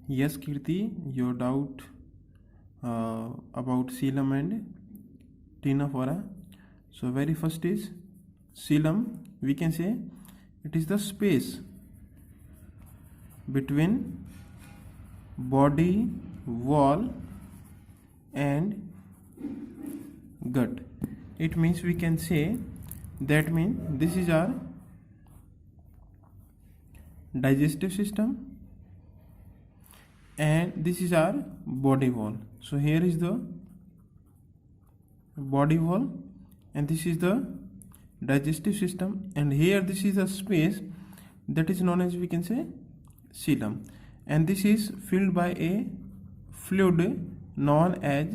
Yes, Kirti, your doubt about coelom and ctenophora. So very first is coelom. We can say it is the space between body wall and gut. It means we can say that means this is our digestive system and this is our body wall. So here is the body wall and this is the digestive system, and here this is a space that is known as, we can say, coelom, and this is filled by a fluid known as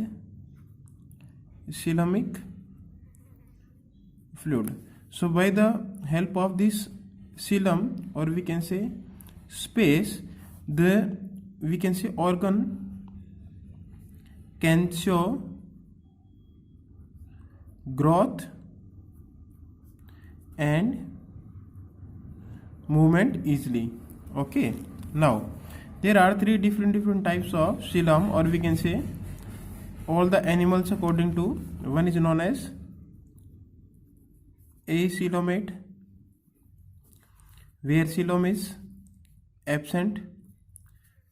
coelomic fluid. So by the help of this coelom, or we can say space, the, we can say, organ can show growth and movement easily. Okay, now there are three different types of coelom, or we can say all the animals according to. One is known as acoelomate, where coelom is absent.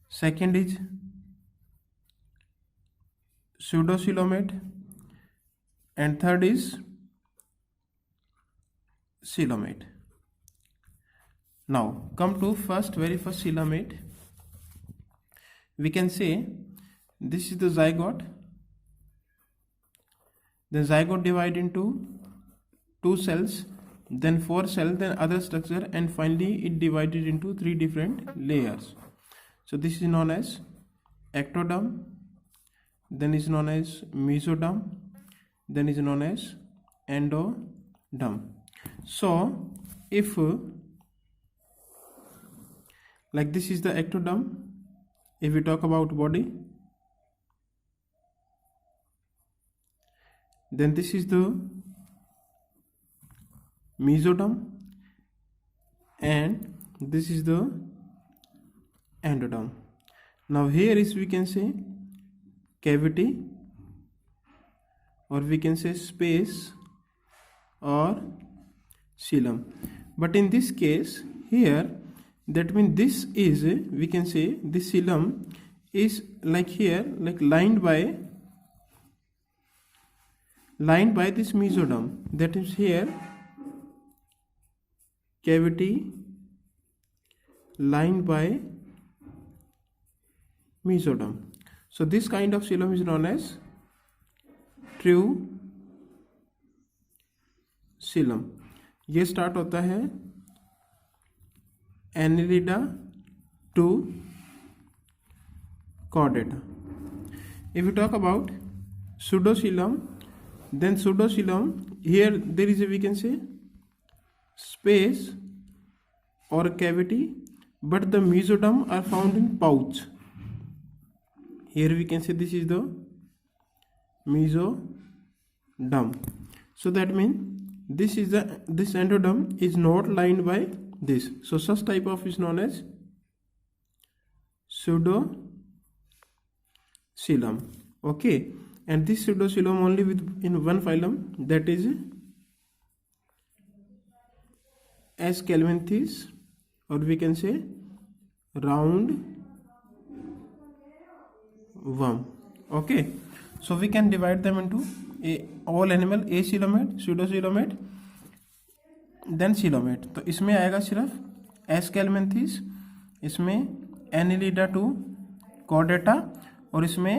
Second is pseudocoelomate, and third is coelomate. Now come to very first coelomate. We can say this is the zygote. The zygote divided into 2 cells, then 4 cells, then other structure, and finally it divided into 3 different layers. So this is known as ectoderm, then is known as mesoderm, then is known as endoderm. So if like this is the ectoderm, if we talk about body, then this is the mesoderm, and this is the endoderm. Now here is, we can say, cavity, or we can say space, or coelom. But in this case here, that means this is, we can say, this coelom is like here, like lined by this mesoderm. That is here cavity lined by mesoderm. So this kind of coelom is known as true coelom. ये start होता है Annelida to chordata. If we talk about pseudocoelom, then pseudocoelom, here there is a, we can say, space or cavity, but the mesoderm are found in pouch. Here we can say this is the mesoderm. So that means this endoderm is not lined by this. So such type of is known as pseudocoelom. Okay, and this pseudocoelom only in one phylum, that is Aschelminthes, or we can say round worm. Okay, so we can divide them into all animal, acoelomate, pseudocoelomate, then coelomate. तो इसमें आएगा सिर्फ Aschelminthes, इसमें Annelida to chordata, और इसमें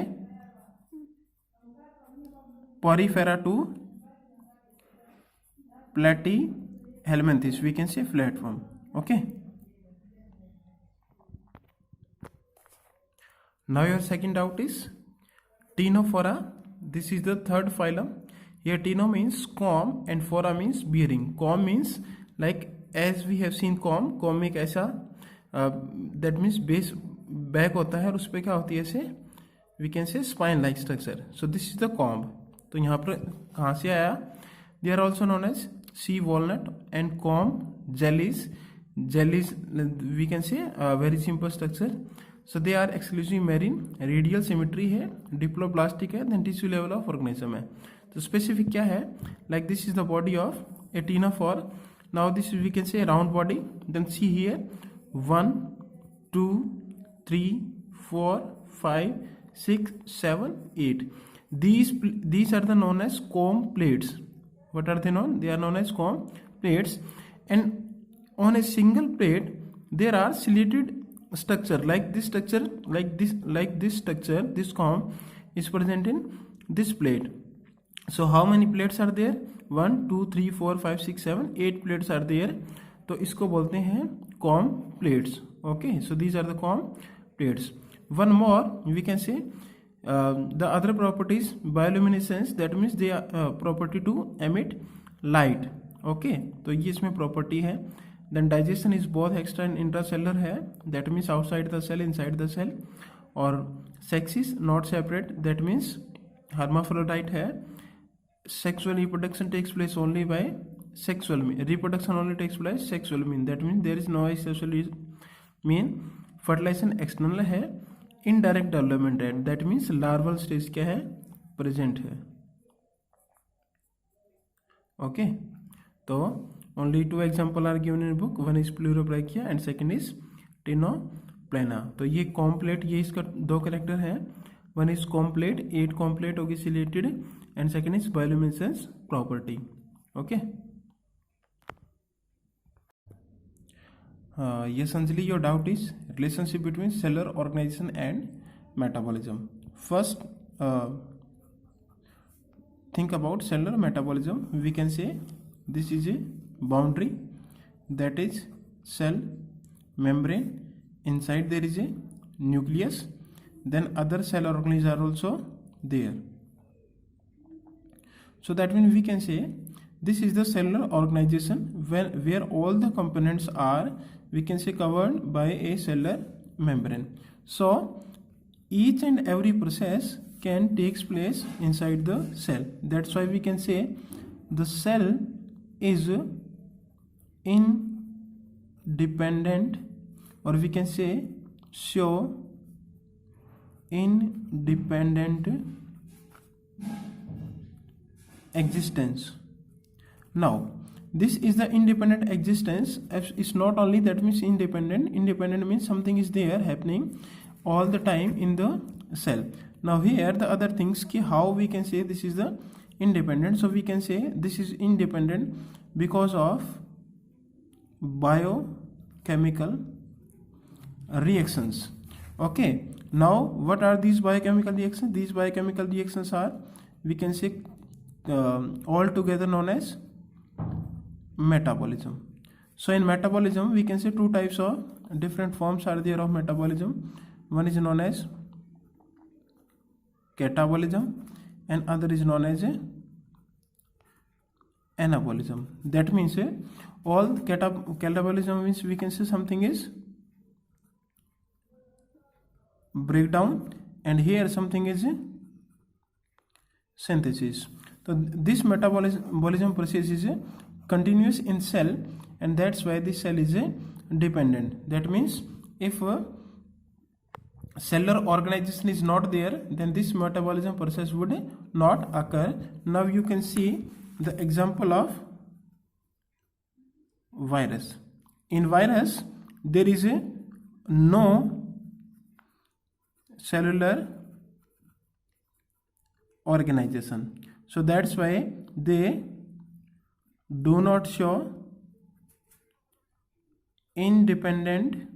porifera to platyhelminthes, we can say flatworm. Okay, now your second doubt is ctenophora. This is the third phylum. Here teno means comb and phora means bearing. Comb means like as we have seen comb. Comb एक ऐसा that means base back होता है और उस पर क्या होती है ऐसे, we can say spine like structure. So this is the comb. तो यहाँ पर कहाँ से आया? They are also known as sea walnut and comb jellies. gel is, we can say, a very simple structure. So they are exclusively marine, radial symmetry है, diploblastic है, then tissue level of organism है. तो specific क्या है, like this is the body of ctenophore. Now this we can say round body. Then see here 1 2 3 4 5 6 7 8. These are the known as comb plates. What are they known? They are known as comb plates. And on a single plate there are slated structure like this structure, like this structure, this comb is present in this plate. So how many plates are there? 1 2 3 4 5 6 7 8 plates are there. तो इसको बोलते हैं comb plates. Okay, so these are the comb plates. One more we can say, the other properties, bioluminescence, that means they are property to emit light. Okay, तो ये इसमें property है. Then digestion is both extra and intracellular है, that means outside the cell, inside the cell. और sex is not separate, that means hermaphrodite है. Sexual reproduction takes place only by sexual mean. Reproduction only takes place sexual mean, that means there is no sexual mean. Fertilization external है. Indirect development है, that means larval stage क्या है, present है. Okay, तो only 2 example are given in book. One is pleurobrachia and second is tinoplana. तो ये complete, ये इसका 2 कैरेक्टर है. वन इज कॉम्प्लेट, 8 कॉम्प्लेट होगी chelated, and second is bioluminescence property. Okay, yes Anjali, your doubt is relationship between cellular organization and metabolism. First, think about cellular metabolism. We can say this is a boundary, that is cell membrane. Inside there is a nucleus, then other cell organelles are also there. So that means we can say this is the cellular organization where all the components are, we can say, covered by a cellular membrane. So each and every process can takes place inside the cell. That's why we can say the cell is independent, or we can say show independent existence. Now this is the independent existence. It's not only that means independent means something is there happening all the time in the cell. Now here the other things ki how we can say this is the independent. So we can say this is independent because of biochemical reactions. Okay, now what are these biochemical reactions? These biochemical reactions are, we can say, all together known as metabolism. So in metabolism we can say 2 types of different forms are there of metabolism. One is known as catabolism and other is known as anabolism. That means all catabolism means we can say something is breakdown, and here something is synthesis. So this metabolism process is continuous in cell, and that's why this cell is dependent. That means if cellular organization is not there, then this metabolism process would not occur. Now you can see the example of virus. In virus there is no cellular organization, so that's why they do not show independent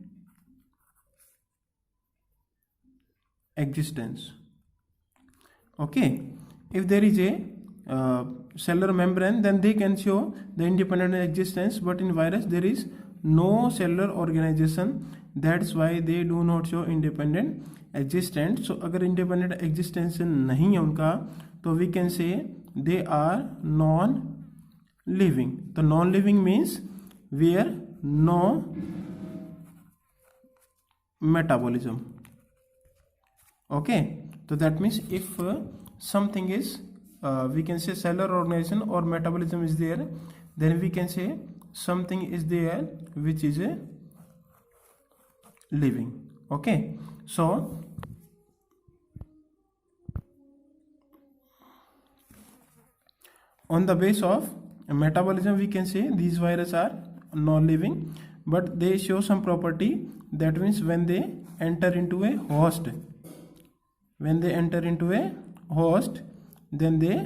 existence. Okay, if there is a cellular membrane, then they can show the independent existence, but in virus there is no cellular organization, that's why they do not show independent existence. So अगर independent existence नहीं है उनका, तो we can say they are non living. तो non living means where no metabolism. Okay, so that means if something is we can say cellular organization or metabolism is there, then we can say something is there which is a living. Okay, so on the base of metabolism we can say these viruses are non-living, but they show some property. That means when they enter into a host, then they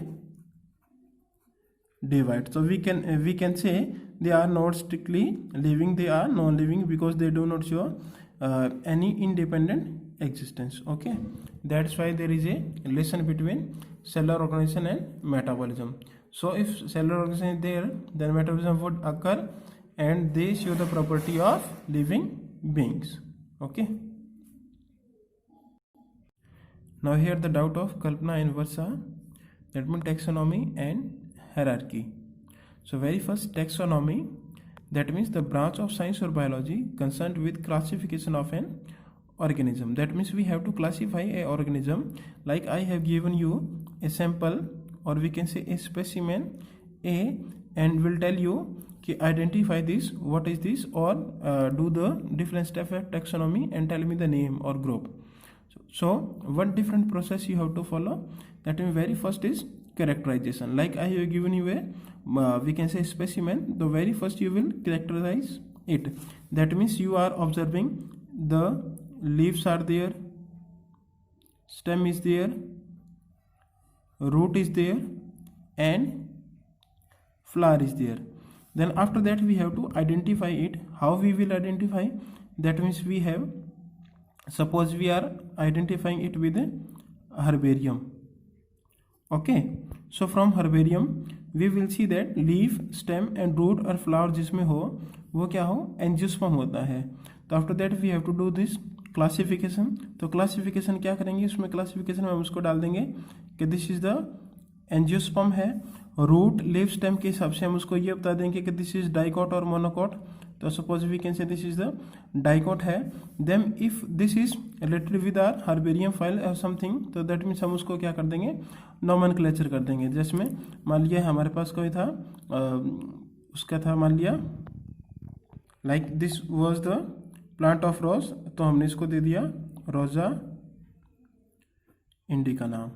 divide. So we can say they are not strictly living, they are non-living because they do not show any independent existence. Okay, that's why there is a relation between cellular organization and metabolism. So if cellular organization is there, then metabolism would occur and they show the property of living beings. Okay, now here the doubt of Kalpana and Varsha, that means taxonomy and hierarchy. So very first, taxonomy, that means the branch of science or biology concerned with classification of an organism. That means we have to classify a organism. Like I have given you a sample, or we can say a specimen A, and will tell you कि identify this, what is this, or do the different step of taxonomy and tell me the name or group. So what different process you have to follow? That means very first is characterization. Like I have given you a we can say specimen. The very first you will characterize it. That means you are observing the leaves are there, stem is there, root is there, and flower is there. Then after that we have to identify it. How we will identify? That means we have, suppose we are identifying it with a herbarium. Okay, so from herbarium we will see that leaf, stem and root और flower जिसमें हो वो क्या हो, angiosperm होता है. तो after that we have to do this classification. तो क्लासिफिकेशन क्या करेंगे, उसमें क्लासिफिकेशन में हम उसको डाल देंगे कि दिस इज द एंजियोस्पर्म है. रूट, लीफ, स्टेम के हिसाब से हम उसको ये बता देंगे कि दिस इज डाइकोट और मोनोकोट. तो suppose we can say this is the dicot है. Then if this is related with our herbarium file और समथिंग, तो दैट मीन्स हम उसको क्या कर देंगे, नॉमेनक्लेचर कर देंगे. जिसमें मान लिया हमारे पास कोई था उसका था मान लिया like this was the plant of रोज, तो हमने इसको दे दिया रोजा इंडिका नाम.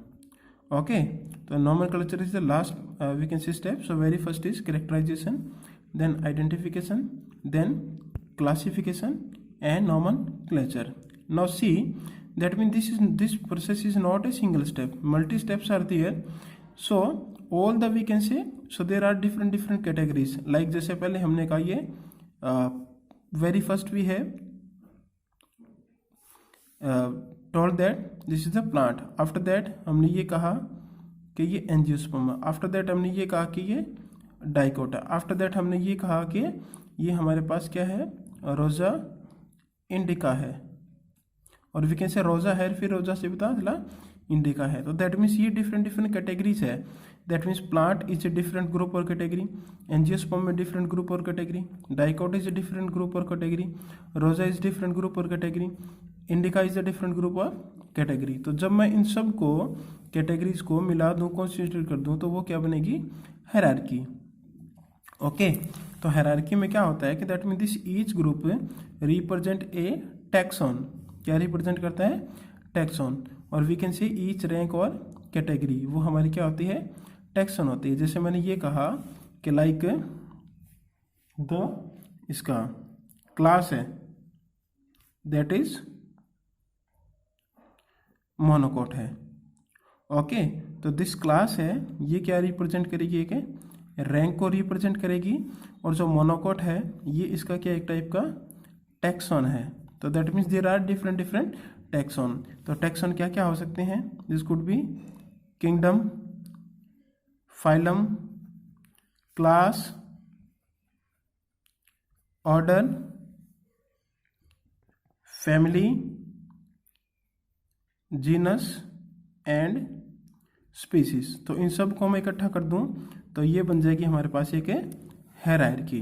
ओके, तो nomenclature is the last we can see step. So very first is characterisation, then identification, then classification and nomenclature. Now see, that means this process is not a single step, multi steps are there. So all the we can say, so there are different categories. Like जैसे पहले हमने कहा ये very first we have told that this is the plant. After that हमने ये कहा कि ये एंजियोस्पर्म. आफ्टर दैट हमने ये कहा कि ये डाइकोटा. आफ्टर दैट हमने ये कहा कि ये हमारे पास क्या है, रोजा इंडिका है. और वी कैन से रोजा है, फिर रोजा से पता चला इंडिका है. तो दैट मीन्स ये डिफरेंट कैटेगरीज है. That means plant is a different group और कैटेगरी, एंजियोस्पर्म में डिफरेंट ग्रुप और category, dicota is a different group और category, rosa is different group और category, indica is a different group और category. तो जब मैं इन सब को कैटेगरीज को मिला दूं, कॉन्स्टिट्यूट कर दूं, तो वो क्या बनेगी, हायरार्की. ओके, तो हायरार्की में क्या होता है कि that mean this each group represent a taxon. क्या रिप्रेजेंट करता है, टैक्सॉन. और we can say each rank और कैटेगरी वो हमारी क्या होती है, टैक्सॉन होती है. जैसे मैंने ये कहा कि लाइक द इसका क्लास है दैट इज मोनोकोट है. ओके, तो दिस क्लास है ये क्या रिप्रेजेंट करेगी, एक रैंक को रिप्रेजेंट करेगी. और जो मोनोकोट है ये इसका क्या एक टाइप का टैक्सॉन है. तो that means there are different taxon. तो टैक्सॉन क्या क्या हो सकते हैं, this could be kingdom, phylum, class, order, family, genus and species. तो इन सब को मैं इकट्ठा कर दूं तो ये बन जाएगी हमारे पास एक हायरार्की.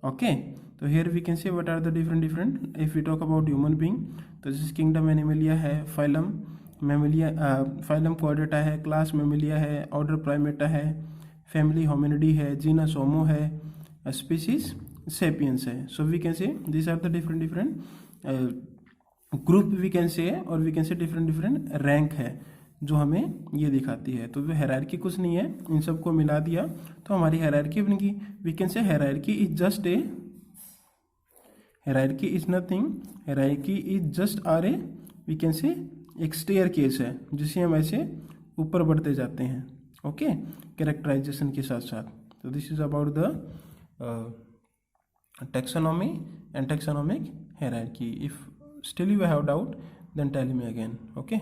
ओके, तो here we can say what are the different if we talk about human being. तो जैसे किंगडम एनिमलिया है, फाइलम मैमिलिया, फाइलम क्वाड्रेटा है, क्लास मैमिलिया है, ऑर्डर प्राइमेटा है, फैमिली होमिनिडी है, जीनस होमो है, स्पीसीज सेपियंस है. So we can say this are the different group we can say, और we can say different rank है जो हमें ये दिखाती है. तो हायरार्की कुछ नहीं है, इन सबको मिला दिया तो हमारी हायरार्की बनेगी. We can say hierarchy is just a, hierarchy is nothing, hierarchy is just are a we can say एक स्टेयरकेस है जिसे हम ऐसे ऊपर बढ़ते जाते हैं. ओके, कैरेक्टराइजेशन के साथ साथ. तो this is about the taxonomy and taxonomic hierarchy. If still you have doubt, then tell me again. Okay.